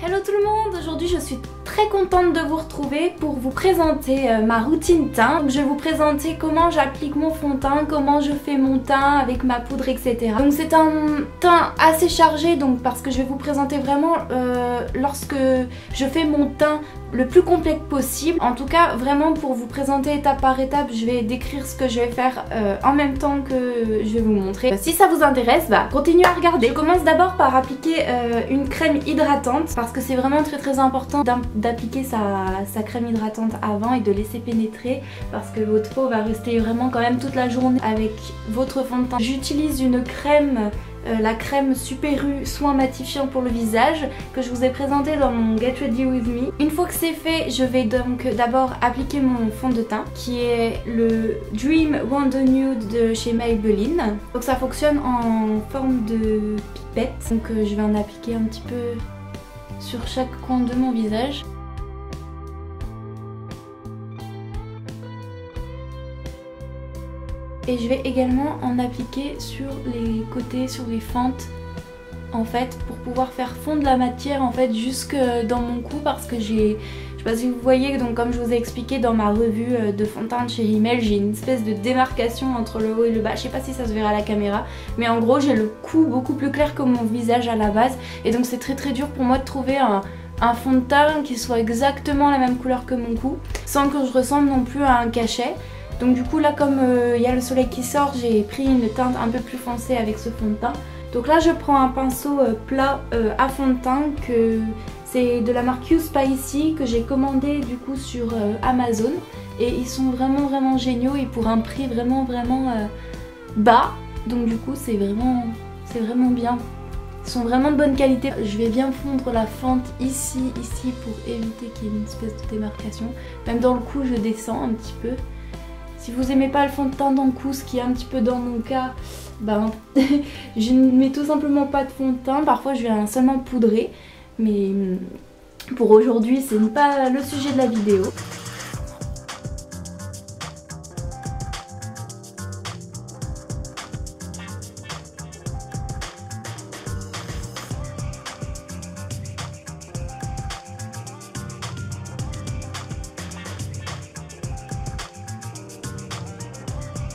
Hello tout le monde, aujourd'hui je suis très contente de vous retrouver pour vous présenter ma routine teint. Je vais vous présenter comment j'applique mon fond de teint, comment je fais mon teint avec ma poudre, etc. Donc c'est un teint assez chargé, donc parce que je vais vous présenter vraiment lorsque je fais mon teint le plus complet possible. En tout cas vraiment pour vous présenter étape par étape, je vais décrire ce que je vais faire en même temps que je vais vous montrer. Si ça vous intéresse, continuez à regarder. Je commence d'abord par appliquer une crème hydratante parce que c'est vraiment très important d'appliquer sa crème hydratante avant et de laisser pénétrer parce que votre peau va rester vraiment quand même toute la journée avec votre fond de teint. J'utilise une crème la crème Super U soin matifiant pour le visage que je vous ai présenté dans mon Get Ready With Me. Une fois que c'est fait, je vais donc d'abord appliquer mon fond de teint qui est le Dream Wonder Nude de chez Maybelline. Donc ça fonctionne en forme de pipette, donc je vais en appliquer un petit peu sur chaque coin de mon visage. Et je vais également en appliquer sur les côtés, sur les fentes en fait, pour pouvoir faire fondre la matière en fait jusque dans mon cou, parce que j'ai, je sais pas si vous voyez, donc comme je vous ai expliqué dans ma revue de fond de teint de chez Rimmel, j'ai une espèce de démarcation entre le haut et le bas. Je sais pas si ça se verra à la caméra, mais en gros j'ai le cou beaucoup plus clair que mon visage à la base, et donc c'est très dur pour moi de trouver un fond de teint qui soit exactement la même couleur que mon cou, sans que je ressemble non plus à un cachet. Donc du coup là, comme il y a le soleil qui sort, j'ai pris une teinte un peu plus foncée avec ce fond de teint. Donc là je prends un pinceau plat à fond de teint, que c'est de la marque You Spicy, que j'ai commandé du coup sur Amazon. Et ils sont vraiment géniaux et pour un prix vraiment bas. Donc du coup c'est vraiment bien. Ils sont vraiment de bonne qualité. Je vais bien fondre la fente ici pour éviter qu'il y ait une espèce de démarcation. Même dans le cou je descends un petit peu. Si vous aimez pas le fond de teint dans le cou, ce qui est un petit peu dans mon cas, je ne mets tout simplement pas de fond de teint. Parfois je viens seulement poudrer, mais pour aujourd'hui ce n'est pas le sujet de la vidéo.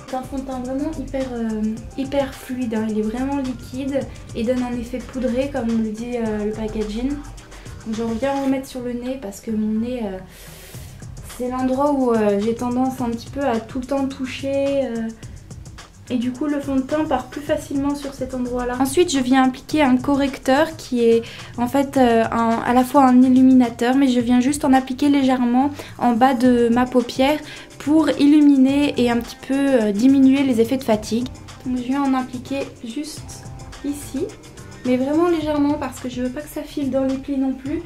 C'est un fond de teint vraiment hyper fluide, hein. Il est vraiment liquide et donne un effet poudré comme le dit le packaging. Donc j'en viens remettre sur le nez parce que mon nez c'est l'endroit où j'ai tendance un petit peu à tout le temps toucher et du coup le fond de teint part plus facilement sur cet endroit là. Ensuite je viens appliquer un correcteur qui est en fait à la fois un illuminateur, mais je viens juste en appliquer légèrement en bas de ma paupière pour illuminer et un petit peu diminuer les effets de fatigue. Donc je viens en appliquer juste ici, mais vraiment légèrement parce que je veux pas que ça file dans les plis non plus.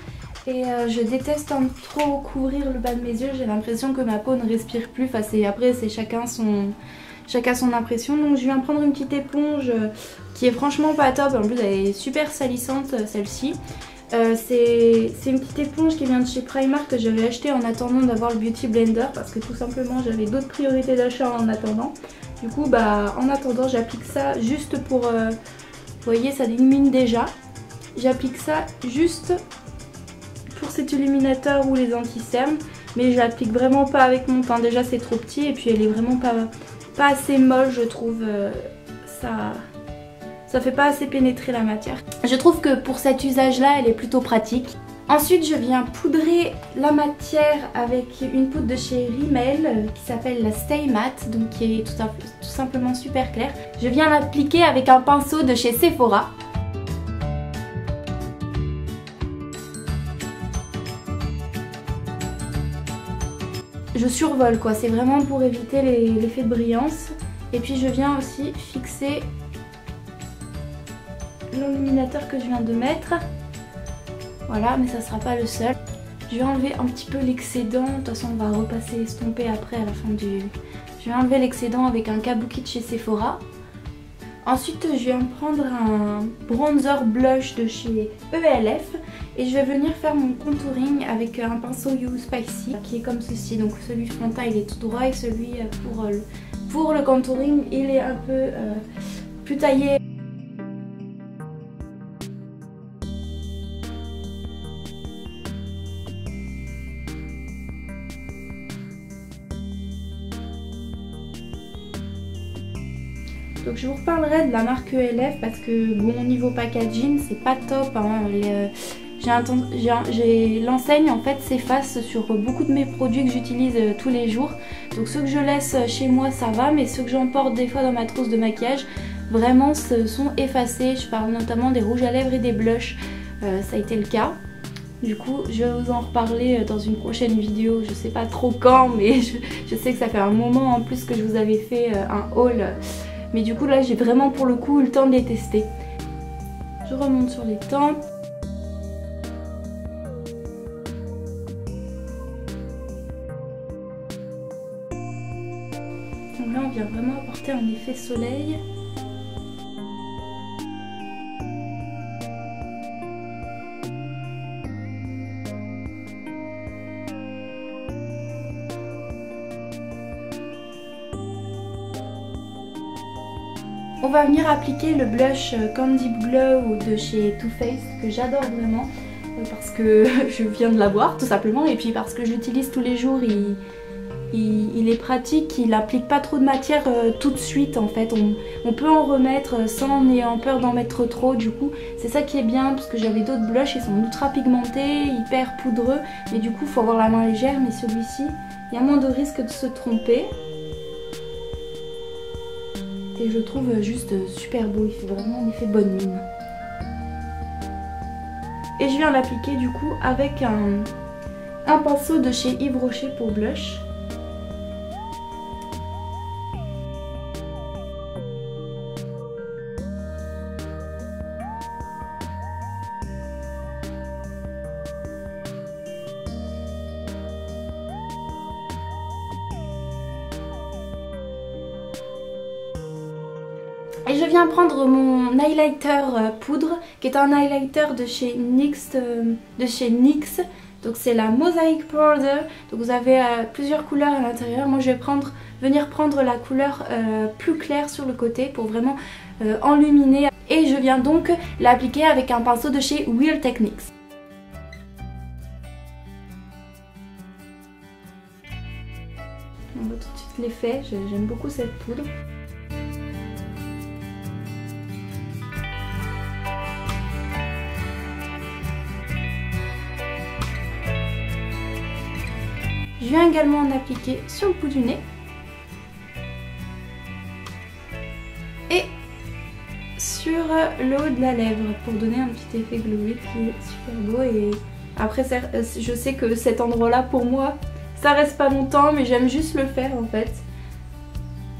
Et je déteste trop couvrir le bas de mes yeux, j'ai l'impression que ma peau ne respire plus. Enfin, après c'est chacun son impression. Donc je viens prendre une petite éponge qui est franchement pas top, en plus elle est super salissante celle-ci. C'est une petite éponge qui vient de chez Primark que j'avais acheté en attendant d'avoir le Beauty Blender parce que tout simplement j'avais d'autres priorités d'achat en attendant. Du coup en attendant j'applique ça juste pour, vous voyez ça illumine déjà. J'applique ça juste pour cet illuminateur ou les anti-cernes, mais je l'applique vraiment pas avec mon teint, déjà c'est trop petit et puis elle est vraiment pas assez molle je trouve, ça fait pas assez pénétrer la matière. Je trouve que pour cet usage là elle est plutôt pratique. Ensuite je viens poudrer la matière avec une poudre de chez Rimmel qui s'appelle la Stay Matte, donc qui est tout simplement super claire. Je viens l'appliquer avec un pinceau de chez Sephora. Je survole quoi, c'est vraiment pour éviter l'effet de brillance. Et puis je viens aussi fixer l'illuminateur que je viens de mettre. Voilà, mais ça sera pas le seul. Je vais enlever un petit peu l'excédent. De toute façon on va repasser estomper après à la fin du... Je vais enlever l'excédent avec un kabuki de chez Sephora. Ensuite je viens prendre un bronzer blush de chez ELF et je vais venir faire mon contouring avec un pinceau You Spicy qui est comme ceci. Donc celui fond de teint il est tout droit et celui pour le contouring il est un peu plus taillé. Donc je vous reparlerai de la marque ELF parce que bon, niveau packaging c'est pas top hein. L'enseigne en fait s'efface sur beaucoup de mes produits que j'utilise tous les jours. Donc ceux que je laisse chez moi ça va, mais ceux que j'emporte des fois dans ma trousse de maquillage vraiment se sont effacés. Je parle notamment des rouges à lèvres et des blushs, ça a été le cas. Du coup je vais vous en reparler dans une prochaine vidéo, je sais pas trop quand, mais je sais que ça fait un moment en plus que je vous avais fait un haul. Mais du coup là j'ai vraiment pour le coup eu le temps de les tester. Je remonte sur les tempes. Donc là on vient vraiment apporter un effet soleil. On va venir appliquer le blush Candy Glow de chez Too Faced que j'adore vraiment parce que je viens de l'avoir tout simplement et puis parce que je l'utilise tous les jours. Il est pratique, il n'applique pas trop de matière tout de suite en fait. On peut en remettre sans en ayant peur d'en mettre trop. Du coup c'est ça qui est bien parce que j'avais d'autres blushs, ils sont ultra pigmentés, hyper poudreux. Mais du coup il faut avoir la main légère, mais celui-ci il y a moins de risque de se tromper. Et je trouve juste super beau, il fait vraiment un effet bonne mine. Et je viens l'appliquer du coup avec un pinceau de chez Yves Rocher pour blush. Et je viens prendre mon highlighter poudre, qui est un highlighter de chez NYX. Donc c'est la Mosaic Powder. Donc vous avez plusieurs couleurs à l'intérieur. Moi je vais venir prendre la couleur plus claire sur le côté pour vraiment enluminer. Et je viens donc l'appliquer avec un pinceau de chez Real Techniques. On voit tout de suite l'effet, j'aime beaucoup cette poudre. Je viens également en appliquer sur le bout du nez. Et sur le haut de la lèvre pour donner un petit effet glowy qui est super beau. Et après je sais que cet endroit là pour moi ça reste pas longtemps, mais j'aime juste le faire en fait.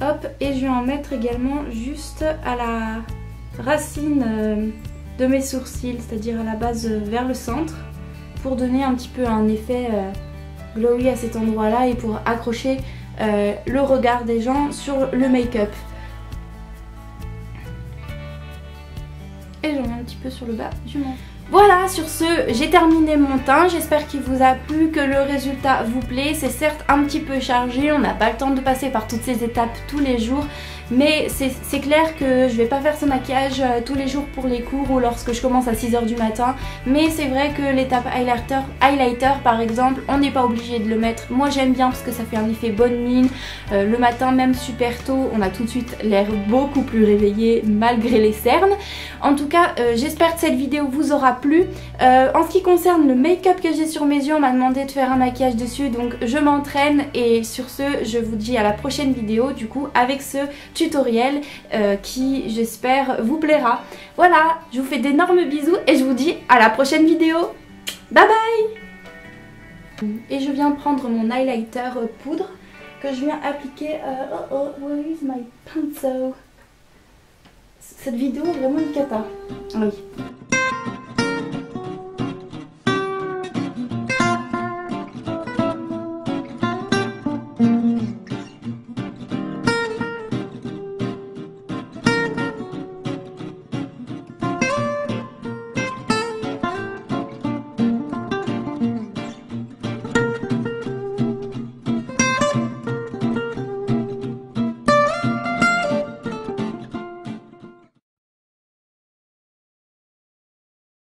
Hop, et je vais en mettre également juste à la racine de mes sourcils, c'est-à-dire à la base vers le centre, pour donner un petit peu un effet glowy à cet endroit là et pour accrocher le regard des gens sur le make-up. Et j'en mets un petit peu sur le bas du menton. Voilà, sur ce, j'ai terminé mon teint. J'espère qu'il vous a plu, que le résultat vous plaît. C'est certes un petit peu chargé, on n'a pas le temps de passer par toutes ces étapes tous les jours. Mais c'est clair que je vais pas faire ce maquillage tous les jours pour les cours ou lorsque je commence à 6 h du matin. Mais c'est vrai que l'étape highlighter par exemple, on n'est pas obligé de le mettre. Moi j'aime bien parce que ça fait un effet bonne mine. Le matin même super tôt, on a tout de suite l'air beaucoup plus réveillé malgré les cernes. En tout cas, j'espère que cette vidéo vous aura plu. En ce qui concerne le make-up que j'ai sur mes yeux, on m'a demandé de faire un maquillage dessus. Donc je m'entraîne et sur ce, je vous dis à la prochaine vidéo du coup avec ce tutoriel qui j'espère vous plaira. Voilà, je vous fais d'énormes bisous et je vous dis à la prochaine vidéo. Bye bye. Et je viens prendre mon highlighter poudre que je viens appliquer. Where is my pencil? Cette vidéo est vraiment une cata. Ah oui.